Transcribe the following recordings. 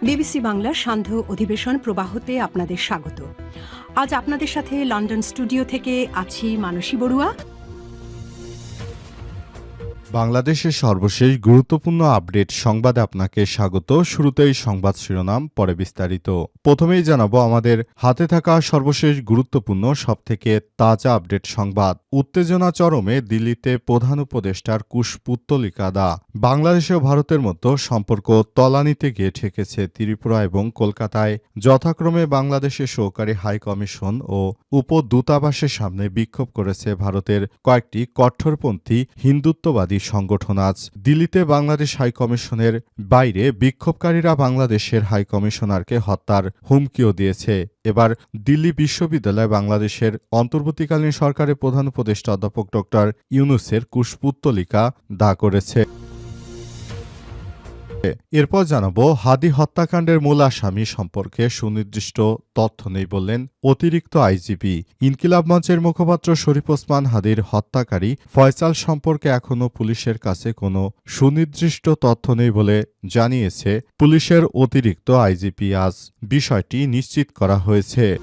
BBC বাংলার সান্ধ্য অধিবেশন প্রবাহতে আপনাদের স্বাগত। আজ আপনাদের সাথে লন্ডন স্টুডিও থেকে আছি মানসী বড়ুয়া। বাংলাদেশের সর্বশেষ গুরুত্বপূর্ণ আপডেট সংবাদে আপনাকে স্বাগত। শুরুতেই সংবাদ শিরোনাম, পরে বিস্তারিত। প্রথমেই জানাবো আমাদের হাতে থাকা সর্বশেষ গুরুত্বপূর্ণ সবথেকে তাজা আপডেট সংবাদ। উত্তেজনা চরমে দিল্লিতে প্রধান উপদেষ্টার কুশপুত্তলিকা দা। বাংলাদেশ ও ভারতের মধ্যে সম্পর্ক তলানিতে গিয়ে ঠেকেছে ত্রিপুরা এবং কলকাতায় যথাক্রমে বাংলাদেশের সহকারী হাই কমিশন ও উপদূতাবাসের সামনে বিক্ষোভ করেছে ভারতের কয়েকটি কট্টরপন্থী হিন্দুত্ববাদী সংগঠন। আজ দিল্লিতে বাংলাদেশ হাইকমিশনের বাইরে বিক্ষোভকারীরা বাংলাদেশের হাইকমিশনারকে হত্যার হুমকিও দিয়েছে। এবার দিল্লি বিশ্ববিদ্যালয় বাংলাদেশের অন্তর্বর্তীকালীন সরকারের প্রধান উপদেষ্টা অধ্যাপক ড ইউনূসের কুশপুত্তলিকা দা করেছে। এরপর জানাবো হাদি হত্যাকাণ্ডের মূল আসামি সম্পর্কে সুনির্দিষ্ট তথ্য নেই বললেন অতিরিক্ত আইজিপি। ইনকিলাব মঞ্চের মুখপাত্র শরীফ ওসমান হাদির হত্যাকারী ফয়সাল সম্পর্কে এখনও পুলিশের কাছে কোনো সুনির্দিষ্ট তথ্য নেই বলে জানিয়েছে পুলিশের অতিরিক্ত আইজিপি। আজ বিষয়টি নিশ্চিত করা হয়েছে।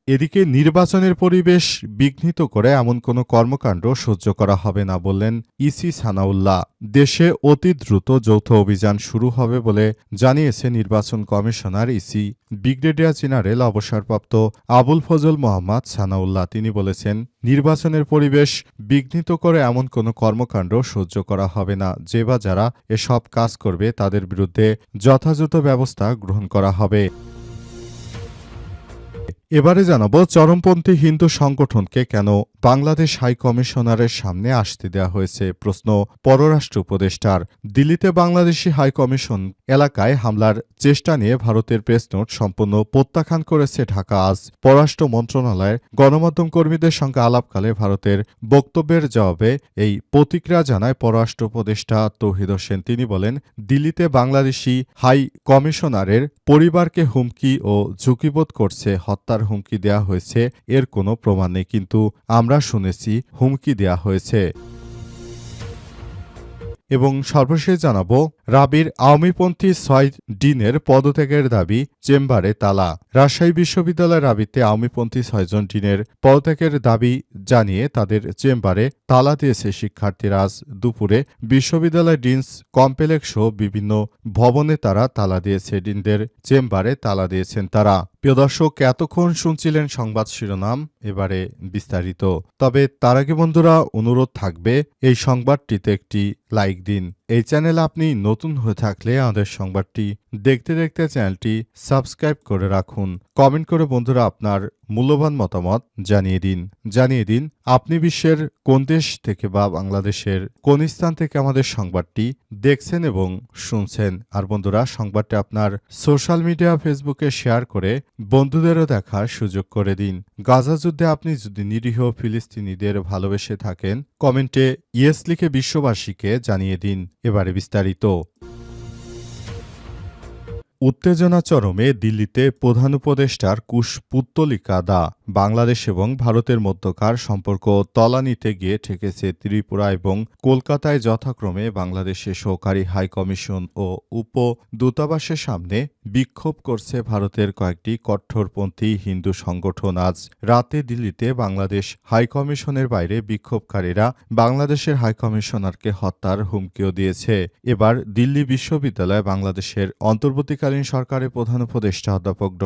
এদিকে নির্বাচনের পরিবেশ বিঘ্নিত করে এমন কোনো কর্মকাণ্ড সহ্য করা হবে না বললেন ইসি সানাউল্লাহ। দেশে অতি দ্রুত যৌথ অভিযান শুরু হবে বলে জানিয়েছে নির্বাচন কমিশনার ইসি ব্রিগেডিয়ার জেনারেল অবসরপ্রাপ্ত আবুল ফজল মোহাম্মদ সানাউল্লাহ। তিনি বলেছেন, নির্বাচনের পরিবেশ বিঘ্নিত করে এমন কোনো কর্মকাণ্ড সহ্য করা হবে না। যে বা যারা এসব কাজ করবে তাদের বিরুদ্ধে যথাযথ ব্যবস্থা গ্রহণ করা হবে। এবারে জানাবো চরমপন্থী হিন্দু সংগঠনকে কেন বাংলাদেশ হাই কমিশনারের সামনে আসতে দেওয়া হয়েছে। প্রশ্ন পররাষ্ট্র উপদেষ্টার। দিল্লিতে বাংলাদেশি হাই কমিশন এলাকায় হামলার চেষ্টা নিয়ে ভারতের প্রেসনোট সম্পূর্ণ প্রত্যাখ্যান করেছে ঢাকা। আজ পররাষ্ট্র মন্ত্রণালয়ের গণমাধ্যম কর্মীদের সঙ্গে আলাপকালে ভারতের বক্তব্যের জবাবে এই প্রতিক্রিয়া জানায় পররাষ্ট্র উপদেষ্টা তৌহিদ হোসেন। তিনি বলেন, দিল্লিতে বাংলাদেশি হাই কমিশনারের পরিবারকে হুমকি ও ঝুঁকিবোধ করছে, হত্যার হুমকি দেয়া হয়েছে এর কোনো প্রমাণ নেই, কিন্তু আমরা শুনেছি হুমকি দেয়া হয়েছে। এবং সর্বশেষ জানাবো রাবির আওয়ামীপন্থী ৬ ডিনের পদত্যাগের দাবি চেম্বারে তালা। রাজশাহী বিশ্ববিদ্যালয় রাবিতে আওয়ামীপন্থী ৬ জন ডিনের পদত্যাগের দাবি জানিয়ে তাদের চেম্বারে তালা দিয়েছে শিক্ষার্থীরা। আজ দুপুরে বিশ্ববিদ্যালয় ডিনস কমপ্লেক্স সহ বিভিন্ন ভবনে তারা তালা দিয়েছে। ডিনদের চেম্বারে তালা দিয়েছেন তারা। প্রিয় দর্শক, এতক্ষণ শুনছিলেন সংবাদ শিরোনাম, এবারে বিস্তারিত। তবে তার আগে বন্ধুরা অনুরোধ থাকবে এই সংবাদটিতে একটি লাইক দিন। এই চ্যানেলে আপনি নতুন হয়ে থাকলে আমাদের সংবাদটি দেখতে দেখতে চ্যানেলটি সাবস্ক্রাইব করে রাখুন। কমেন্ট করে বন্ধুরা আপনার মূল্যবান মতামত জানিয়ে দিন আপনি বিশ্বের কোন দেশ থেকে বা বাংলাদেশের কোন স্থান থেকে আমাদের সংবাদটি দেখছেন এবং শুনছেন। আর বন্ধুরা, সংবাদটি আপনার সোশ্যাল মিডিয়া ফেসবুকে শেয়ার করে বন্ধুদেরও দেখার সুযোগ করে দিন। গাজা যুদ্ধে আপনি যদি নিরীহ ফিলিস্তিনিদের ভালোবেসে থাকেন, কমেন্টে ইয়েস লিখে বিশ্ববাসীকে জানিয়ে দিন। এবারে বিস্তারিত। উত্তেজনা চরমে দিল্লিতে প্রধান উপদেষ্টার কুশপুত্তলিকা দা। বাংলাদেশ এবং ভারতের মধ্যকার সম্পর্ক তলানিতে গিয়ে ঠেকেছে ত্রিপুরা এবং কলকাতায় যথাক্রমে বাংলাদেশের সহকারী হাই কমিশন ও উপদূতাবাসের সামনে বিক্ষোভ করছে ভারতের কয়েকটি কট্টরপন্থী হিন্দু সংগঠন। আজ রাতে দিল্লিতে বাংলাদেশ হাই কমিশনের বাইরে বিক্ষোভকারীরা বাংলাদেশের হাই কমিশনারকে হত্যার হুমকিও দিয়েছে। এবার দিল্লি বিশ্ববিদ্যালয় বাংলাদেশের অন্তর্বর্তীকালীন সরকারের প্রধান উপদেষ্টা অধ্যাপক ড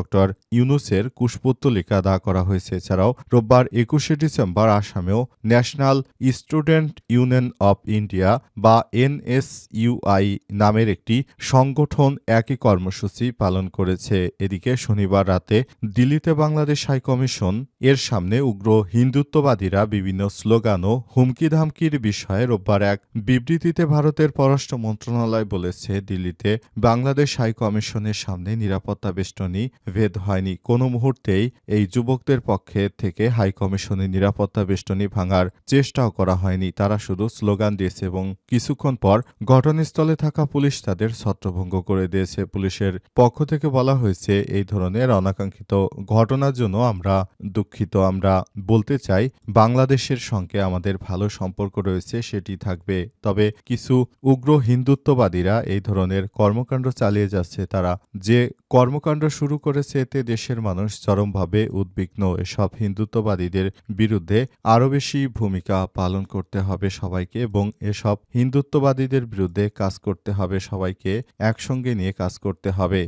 ইউনূসের কুশপুত্তলিকা দা করা হয়েছে। এছাড়াও রোববার ২১শে ডিসেম্বর আসামেও National Student Union of India বা NSUI নামের একটি সংগঠন একই কর্মসূচি পালন করেছে। এদিকে শনিবার রাতে দিল্লিতে বাংলাদেশ হাইকমিশন এর সামনে উগ্র হিন্দুত্ববাদীরা বিভিন্ন স্লোগান ও হুমকি-ধামকির বিষয়ে রোববার এক বিবৃতিতে ভারতের পররাষ্ট্র মন্ত্রণালয় বলেছে, দিল্লিতে বাংলাদেশ হাইকমিশনের সামনে নিরাপত্তা বেষ্টনী ভেদ হয়নি। কোনো মুহূর্তেই এই যুবকদের পক্ষে থেকে হাইকমিশনের নিরাপত্তা বেষ্টনী ভাঙার চেষ্টাও করা হয়নি। তারা শুধু স্লোগান দিয়েছে এবং কিছুক্ষণ পর ঘটনাস্থলে থাকা পুলিশ তাদের ছত্রভঙ্গ করে দিয়েছে। পুলিশের পক্ষ থেকে বলা হয়েছে, এই ধরনের অনাকাঙ্ক্ষিত ঘটনার জন্য আমরা দুঃখিত। আমরা বলতে চাই, বাংলাদেশের সঙ্গে আমাদের ভালো সম্পর্ক রয়েছে, সেটি থাকবে। তবে কিছু উগ্র হিন্দুত্ববাদীরা এই ধরনের কর্মকাণ্ড চালিয়ে যাচ্ছে। তারা যে কর্মকাণ্ড শুরু করেছে, এতে দেশের মানুষ চরমভাবে উদ্বিগ্ন। এসব হিন্দুত্ববাদীদের বিরুদ্ধে আরও বেশি ভূমিকা পালন করতে হবে সবাইকে, এবং এসব হিন্দুত্ববাদীদের বিরুদ্ধে কাজ করতে হবে সবাইকে, একসঙ্গে নিয়ে কাজ করতে হবে।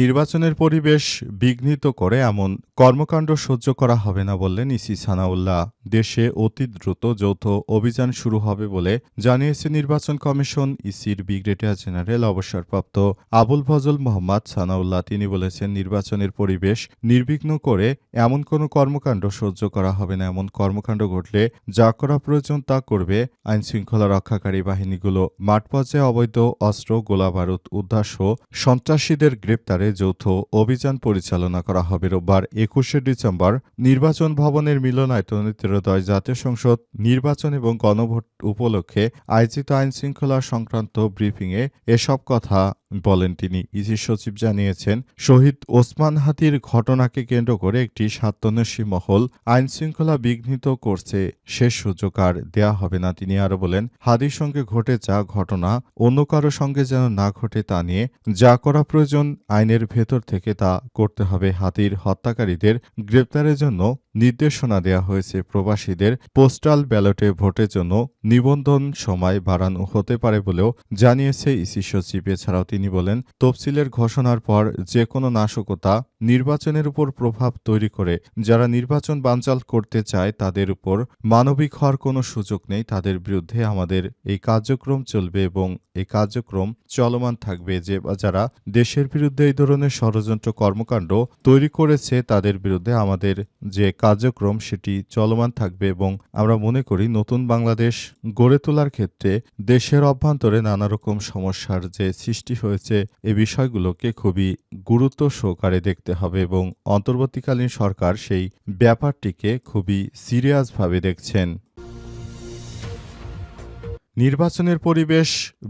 নির্বাচনের পরিবেশ বিঘ্নিত করে এমন কর্মকাণ্ড সহ্য করা হবে না বললেন ইসি সানাউল্লাহ। দেশে অতি দ্রুত যৌথ অভিযান শুরু হবে বলে জানিয়েছে নির্বাচন কমিশন। ইসির ব্রিগেডিয়ার জেনারেল অবসরপ্রাপ্ত আবুল ফজল মোহাম্মদ সানাউল্লাহ তিনি বলেছেন, নির্বাচনের পরিবেশ নির্বিঘ্ন করে এমন কোনো কর্মকাণ্ড সহ্য করা হবে না। এমন কর্মকাণ্ড ঘটলে যা করা প্রয়োজন তা করবে আইনশৃঙ্খলা রক্ষাকারী বাহিনীগুলো। মাঠ পর্যায়ে অবৈধ অস্ত্র, গোলাবারুদ উদ্ধার সহ সন্ত্রাসীদের গ্রেপ্তারে যৌথ অভিযান পরিচালনা করা হবে। রোববার ২১শে ডিসেম্বর নির্বাচন ভবনের মিলনায়তনে ত্রয়োদশ জাতীয় সংসদ নির্বাচন এবং গণভোট উপলক্ষে আয়োজিত আইনশৃঙ্খলা সংক্রান্ত ব্রিফিংয়ে এসব কথা বলেন তিনি। ইসি সচিব জানিয়েছেন, শহীদ ওসমান হাদির ঘটনাকে কেন্দ্র করে একটি স্বার্থান্বেষী মহল আইনশৃঙ্খলা বিঘ্নিত করছে, শেষ সুযোগ আর দেয়া হবে না। তিনি আরও বলেন, হাদির সঙ্গে ঘটে যা ঘটনা অন্য কারো সঙ্গে যেন না ঘটে তা নিয়ে যা করা প্রয়োজন আইনের ভেতর থেকে তা করতে হবে। হাদির হত্যাকারীদের গ্রেপ্তারের জন্য নির্দেশনা দেওয়া হয়েছে। প্রবাসীদের পোস্টাল ব্যালটে ভোটের জন্য নিবন্ধন সময় বাড়ানো হতে পারে বলেও জানিয়েছে ইসি সচিব। এছাড়াও তিনি বলেন, তফসিলের ঘোষণার পর যে কোনো নাশকতা নির্বাচনের উপর প্রভাব তৈরি করে যারা নির্বাচন বানচাল করতে চায় তাদের উপর মানবিক হওয়ার কোনো সুযোগ নেই। তাদের বিরুদ্ধে আমাদের এই কার্যক্রম চলবে এবং এই কার্যক্রম চলমান থাকবে। যারা দেশের বিরুদ্ধে এই ধরনের ষড়যন্ত্র কর্মকাণ্ড তৈরি করেছে তাদের বিরুদ্ধে আমাদের যে কার্যক্রম সেটি চলমান থাকবে, এবং আমরা মনে করি নতুন বাংলাদেশ গড়ে তোলার ক্ষেত্রে দেশের অভ্যন্তরে নানা রকম সমস্যার যে সৃষ্টি হয়েছে এই বিষয়গুলোকে খুবই গুরুত্ব সহকারে দেখতে হবে, এবং অন্তর্বর্তীকালীন সরকার সেই ব্যাপারটিকে খুবই সিরিয়াসভাবে দেখছেন। নির্বাচনের পরিবেশ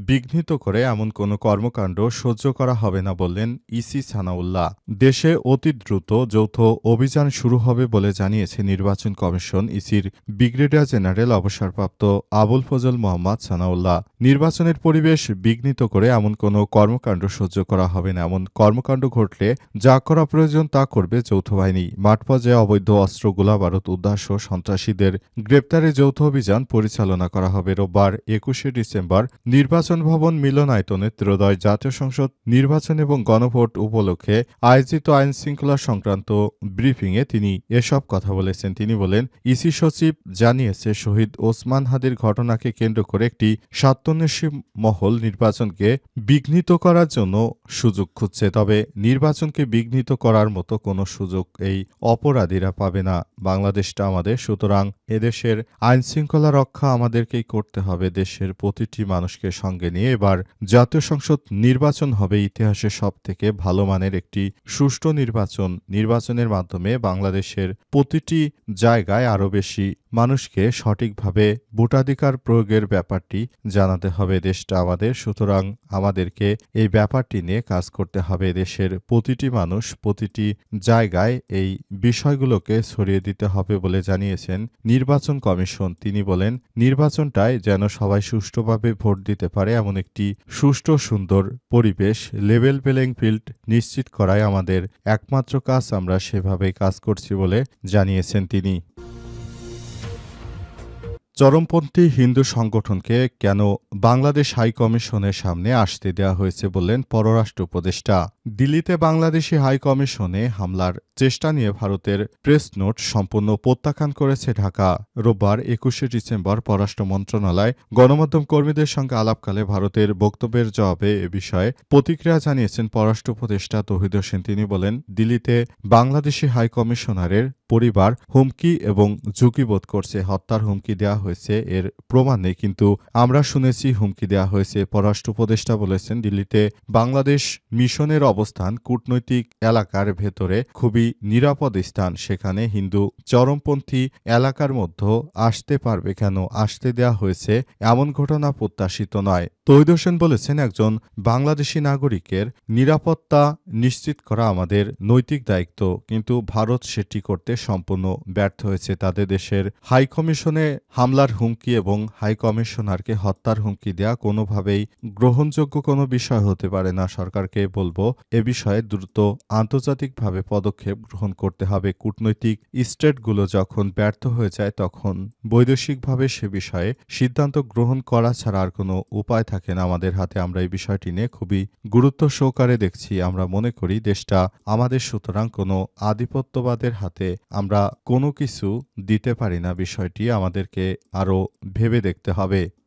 বিঘ্নিত করে এমন কোনো কর্মকাণ্ড সহ্য করা হবে না বললেন ইসি সানাউল্লাহ। দেশে অতি দ্রুত যৌথ অভিযান শুরু হবে বলে জানিয়েছে নির্বাচন কমিশন। ইসির ব্রিগেডিয়ার জেনারেল অবসরপ্রাপ্ত আবুল ফজল মোহাম্মদ সানাউল্লাহ, নির্বাচনের পরিবেশ বিঘ্নিত করে এমন কোনো কর্মকাণ্ড সহ্য করা হবে না। এমন কর্মকাণ্ড ঘটলে যা করা প্রয়োজন তা করবে যৌথ বাহিনী। মাঠ পর্যায়ে অবৈধ অস্ত্র, গোলাবারুদ উদ্ধার সহ সন্ত্রাসীদের গ্রেপ্তারে যৌথ অভিযান পরিচালনা করা হবে। রোববার ২১শে ডিসেম্বর নির্বাচন ভবন মিলনায়তনে ত্রয়োদশ জাতীয় সংসদ নির্বাচন এবং গণভোট উপলক্ষে আয়োজিত আইনশৃঙ্খলা সংক্রান্ত ব্রিফিংয়ে তিনি এসব কথা বলেছেন। তিনি বলেন, ইসি সচিব জানিয়েছে, শহীদ ওসমান হাদির ঘটনাকে কেন্দ্র করে একটি স্বার্থান্বেষী মহল নির্বাচনকে বিঘ্নিত করার জন্য সুযোগ খুঁজছে। তবে নির্বাচনকে বিঘ্নিত করার মতো কোনো সুযোগ এই অপরাধীরা পাবে না। বাংলাদেশটা আমাদের, সুতরাং এদেশের আইনশৃঙ্খলা রক্ষা আমাদেরকেই করতে হবে। দেশের প্রতিটি মানুষকে সঙ্গে নিয়ে এবার জাতীয় সংসদ নির্বাচন হবে ইতিহাসের সবথেকে ভালো মানের একটি সুষ্ঠু নির্বাচন। নির্বাচনের মাধ্যমে বাংলাদেশের প্রতিটি জায়গায় আরও বেশি মানুষকে সঠিকভাবে ভোটাধিকার প্রয়োগের ব্যাপারটি জানাতে হবে। দেশটা আমাদের, সুতরাং আমাদেরকে এই ব্যাপারটি নিয়ে কাজ করতে হবে। দেশের প্রতিটি মানুষ প্রতিটি জায়গায় এই বিষয়গুলোকে ছড়িয়ে দিতে হবে বলে জানিয়েছেন নির্বাচন কমিশন। তিনি বলেন, নির্বাচনটায় যেন সবাই সুষ্ঠুভাবে ভোট দিতে পারে এমন একটি সুষ্ঠু সুন্দর পরিবেশ, লেভেল প্লেইং ফিল্ড নিশ্চিত করাই আমাদের একমাত্র কাজ। আমরা সেভাবেই কাজ করছি বলে জানিয়েছেন তিনি। চরমপন্থী হিন্দু সংগঠনকে কেন বাংলাদেশ হাইকমিশনের সামনে আসতে দেওয়া হয়েছে বললেন পররাষ্ট্র উপদেষ্টা। দিল্লিতে বাংলাদেশি হাইকমিশনে হামলার চেষ্টা নিয়ে ভারতের প্রেস নোট সম্পূর্ণ প্রত্যাখ্যান করেছে ঢাকা। রোববার ২১শে ডিসেম্বর পররাষ্ট্র মন্ত্রণালয় গণমাধ্যম কর্মীদের সঙ্গে আলাপকালে ভারতের বক্তব্যের জবাবে এ বিষয়ে প্রতিক্রিয়া জানিয়েছেন পররাষ্ট্র উপদেষ্টা তৌহিদ হোসেন। তিনি বলেন, দিল্লিতে বাংলাদেশি হাইকমিশনারের পরিবার হুমকি এবং ঝুঁকিবোধ করছে। হত্যার হুমকি দেওয়া হয়েছে, এর প্রমাণ নেই, কিন্তু আমরা শুনেছি হুমকি দেওয়া হয়েছে। পররাষ্ট্র উপদেষ্টা বলেছেন, দিল্লিতে বাংলাদেশ মিশনের অবস্থান কূটনৈতিক এলাকার ভেতরে খুবই নিরাপদ স্থান। সেখানে হিন্দু চরমপন্থী এলাকার মধ্যে আসতে পারবে কেন? আসতে দেওয়া হয়েছে এমন ঘটনা প্রত্যাশিত নয়। তৌহিদ হোসেন বলেছেন, একজন বাংলাদেশি নাগরিকের নিরাপত্তা নিশ্চিত করা আমাদের নৈতিক দায়িত্ব, কিন্তু ভারত সেটি করতে সম্পূর্ণ ব্যর্থ হয়েছে। তাদের দেশের হাইকমিশনে হামলার হুমকি এবং হাইকমিশনারকে হত্যার হুমকি দেওয়া কোনোভাবেই গ্রহণযোগ্য কোনো বিষয় হতে পারে না। সরকারকে বলবো, এ বিষয়ে দ্রুত আন্তর্জাতিকভাবে পদক্ষেপ গ্রহণ করতে হবে। কূটনৈতিক স্টেটগুলো যখন ব্যর্থ হয়ে যায় তখন বৈদেশিকভাবে সে বিষয়ে সিদ্ধান্ত গ্রহণ করা ছাড়া আর কোনো উপায় থাকে না আমাদের হাতে। আমরা এই বিষয়টি নিয়ে খুবই গুরুত্ব সহকারে দেখছি। আমরা মনে করি দেশটা আমাদের, সুতরাং কোনো আধিপত্যবাদের হাতে আমরা কোনো কিছু দিতে পারি না। বিষয়টি আমাদেরকে আরও ভেবে দেখতে হবে।